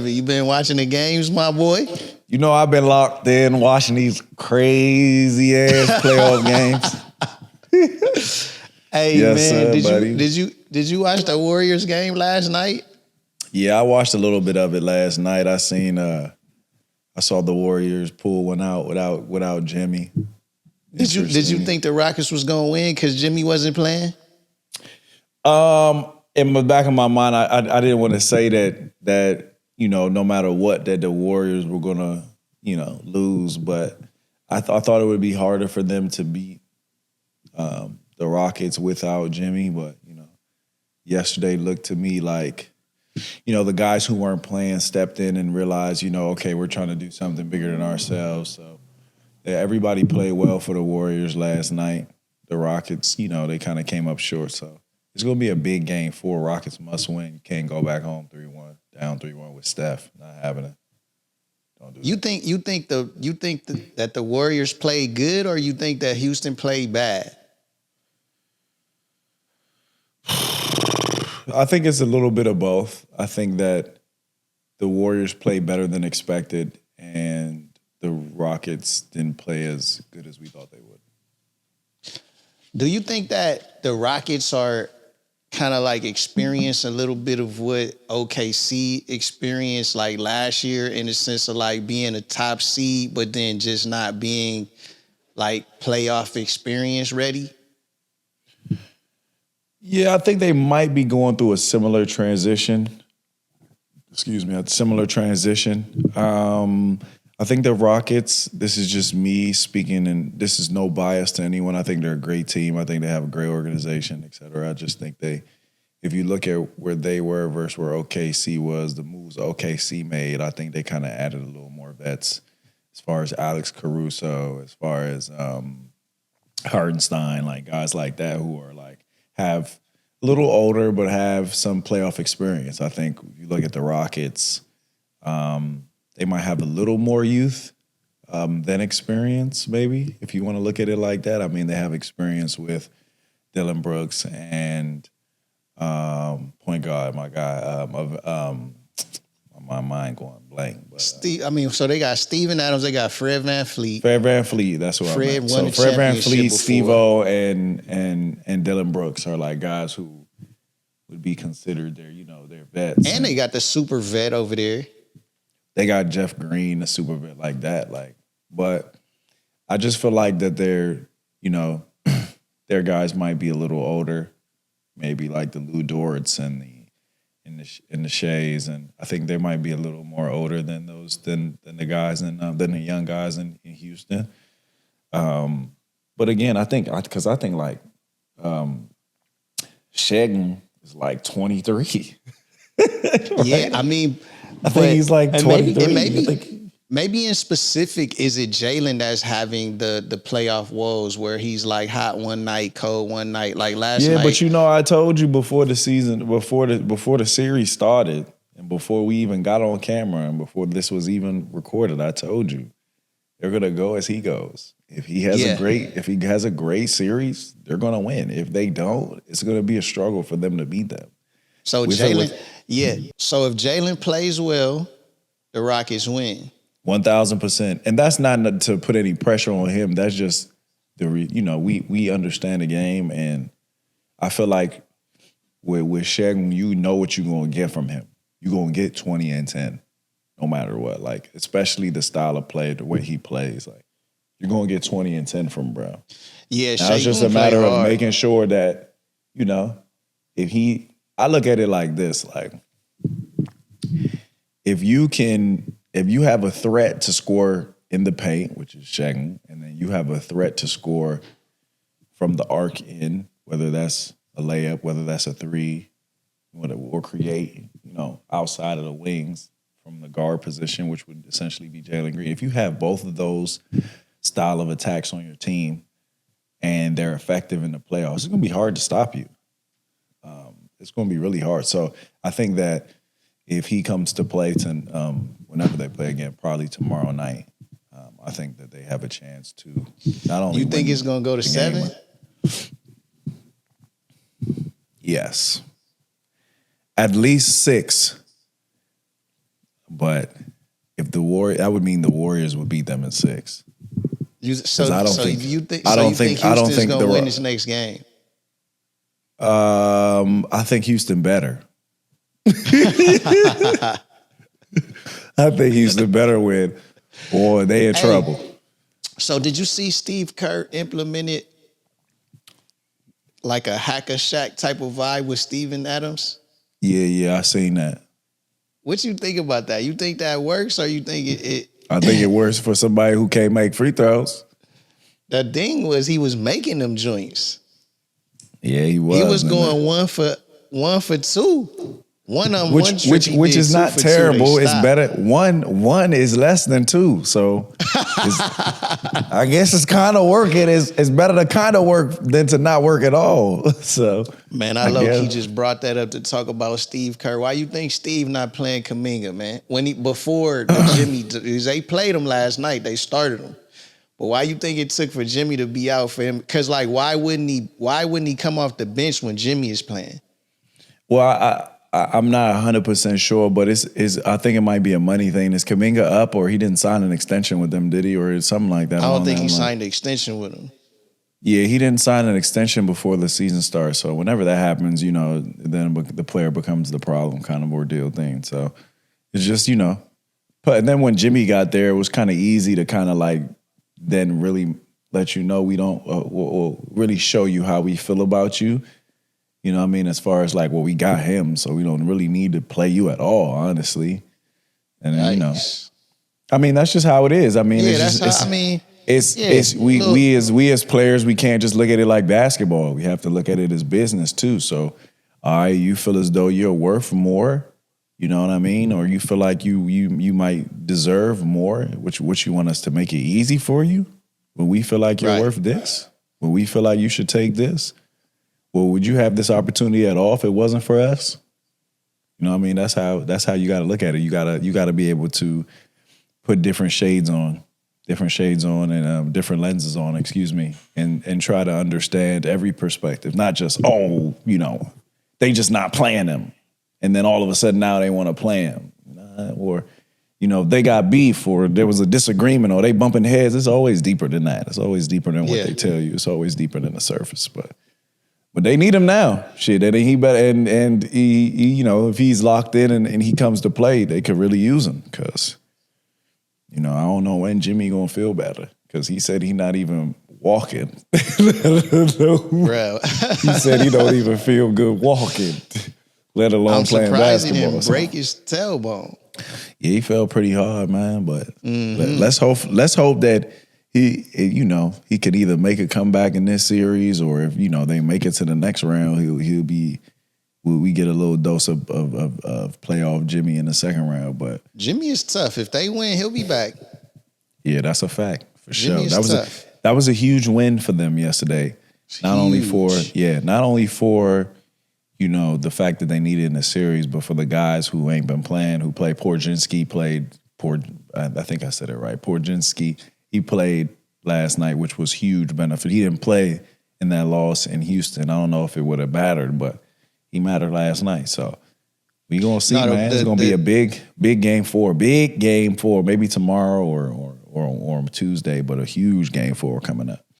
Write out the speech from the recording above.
You been watching the games, my boy? You know, I've been locked in watching these crazy ass playoff games. Hey Yes, man, sir, buddy. did you watch the Warriors game last night? Yeah, I watched a little bit of it last night. I saw the Warriors pull one out without Jimmy. Did you think the Rockets was gonna win because Jimmy wasn't playing? In the back of my mind, I didn't want to say that no matter what that the Warriors were gonna lose, but I thought it would be harder for them to beat the Rockets without Jimmy. But yesterday looked to me like the guys who weren't playing stepped in and realized okay, we're trying to do something bigger than ourselves. So yeah, everybody played well for the Warriors last night. The Rockets, they kind of came up short. So it's going to be a big game for Rockets must win. You can't go back home 3-1, down 3-1 with Steph not having it. Don't do that. You think that the Warriors played good, or you think that Houston played bad? I think it's a little bit of both. I think that the Warriors played better than expected, and the Rockets didn't play as good as we thought they would. Do you think that the Rockets are kind of like experience a little bit of what OKC experienced like last year, in the sense of like being a top seed, but then just not being like playoff experience ready? Yeah, I think they might be going through a similar transition. I think the Rockets, this is just me speaking, and this is no bias to anyone. I think they're a great team. I think they have a great organization, et cetera. I just think if you look at where they were versus where OKC was, the moves OKC made, I think they kind of added a little more vets as far as Alex Caruso, as far as Hardenstein, like guys like that who are like have a little older but have some playoff experience. I think if you look at the Rockets, they might have a little more youth than experience, maybe, if you want to look at it like that. I mean, they have experience with Dylan Brooks and point guard, my guy. My mind going blank. But, so they got Steven Adams, they got Fred VanVleet. Fred VanVleet, that's what I meant. Won So the Fred VanVleet, championship Steve-O, and Dylan Brooks are like guys who would be considered their vets. And they got the super vet over there. They got Jeff Green, a super vet like that. But I just feel like that their guys might be a little older, maybe like the Lou Dorts and the Shays, and I think they might be a little more older than the guys than the young guys in Houston. But again, I think like Shegun is like 23. Yeah, I mean, I think he's like 23. Maybe in specific, is it Jalen that's having the playoff woes where he's like hot one night, cold one night, like last night? Yeah, but I told you before the season, before the series started, and before we even got on camera, and before this was even recorded, I told you they're gonna go as he goes. If he has a great series, they're gonna win. If they don't, it's gonna be a struggle for them to beat them. So Jalen, So if Jalen plays well, the Rockets win. 1,000%, and that's not to put any pressure on him. That's just we understand the game, and I feel like with Shegun, you know what you're gonna get from him. You're gonna get 20 and 10, no matter what. Like especially the style of play, the way he plays, like you're gonna get 20 and 10 from Brown. Yeah, now it's just a matter of making sure that I look at it like this, like if you have a threat to score in the paint, which is Shegun, and then you have a threat to score from the arc in, whether that's a layup, whether that's a three, or create, outside of the wings from the guard position, which would essentially be Jalen Green. If you have both of those style of attacks on your team and they're effective in the playoffs, it's going to be hard to stop you. It's going to be really hard. So I think that if he comes to play whenever they play again, probably tomorrow night, I think that they have a chance to not only. You think it's going to go to 7? Yes. At least 6. But if that would mean the Warriors would beat them in 6. So I don't so think you think I so don't you think think I don't Houston's think gonna the win this next game? I think Houston better. I think Houston better win, or they in trouble. So did you see Steve Kerr implemented like a hacker shack type of vibe with Steven Adams? Yeah, I seen that. What you think about that? You think that works, or you think it I think it works for somebody who can't make free throws. the thing was he was making them joints. Yeah, he was. He was going 1 for 2. One on one trip, which is not terrible. It's stopped. better. One is less than 2. So I guess it's kind of working. It's better to kind of work than to not work at all. So man, I low-key just brought that up to talk about Steve Kerr. Why you think Steve not playing Kuminga, man? Before Jimmy, they played him last night. They started him. But why you think it took for Jimmy to be out for him? Because like, why wouldn't he come off the bench when Jimmy is playing? Well, I'm not 100% sure, but I think it might be a money thing. Is Kuminga up, or he didn't sign an extension with them, did he, or something like that? I don't think he signed an extension with him. Yeah, he didn't sign an extension before the season starts. So whenever that happens, then the player becomes the problem kind of ordeal thing. So it's just, but then when Jimmy got there, it was kind of easy to kind of like then really let you know we don't we'll really show you how we feel about you. You know what I mean? As far as like, well, we got him, so we don't really need to play you at all, honestly. And then, I mean, that's just how it is. I mean, we as players, we can't just look at it like basketball. We have to look at it as business too. So, all right, you feel as though you're worth more, you know what I mean? Or you feel like you might deserve more, which you want us to make it easy for you? When we feel like you're worth this? When we feel like you should take this? Well, would you have this opportunity at all if it wasn't for us? You know what I mean? That's how you got to look at it. You got to be able to put different shades on and different lenses on, and try to understand every perspective, not just, they just not playing them. And then all of a sudden now they want to play him. Or, they got beef or there was a disagreement or they bumping heads. It's always deeper than that. It's always deeper than what they tell you. It's always deeper than the surface. But they need him now. Shit, and he better and he if he's locked in and he comes to play, they could really use him because, I don't know when Jimmy gonna feel better because he said he not even walking. Bro. He said he don't even feel good walking, let alone playing basketball. I'm surprised he didn't break his tailbone. Yeah, he fell pretty hard, man. But let's hope that he could either make a comeback in this series, or if they make it to the next round, we get a little dose of playoff Jimmy in the second round. But Jimmy is tough. If they win, he'll be back. Yeah, that's a fact for Jimmy sure. That was a huge win for them yesterday. Not only for the fact that they needed in the series, but for the guys who ain't been playing, who played. I think I said it right. Porzingis. He played last night, which was huge benefit. He didn't play in that loss in Houston. I don't know if it would have mattered, but he mattered last night. So we gonna see, man. It's gonna be a big game 4. Big game 4, maybe tomorrow or Tuesday, but a huge game 4 coming up.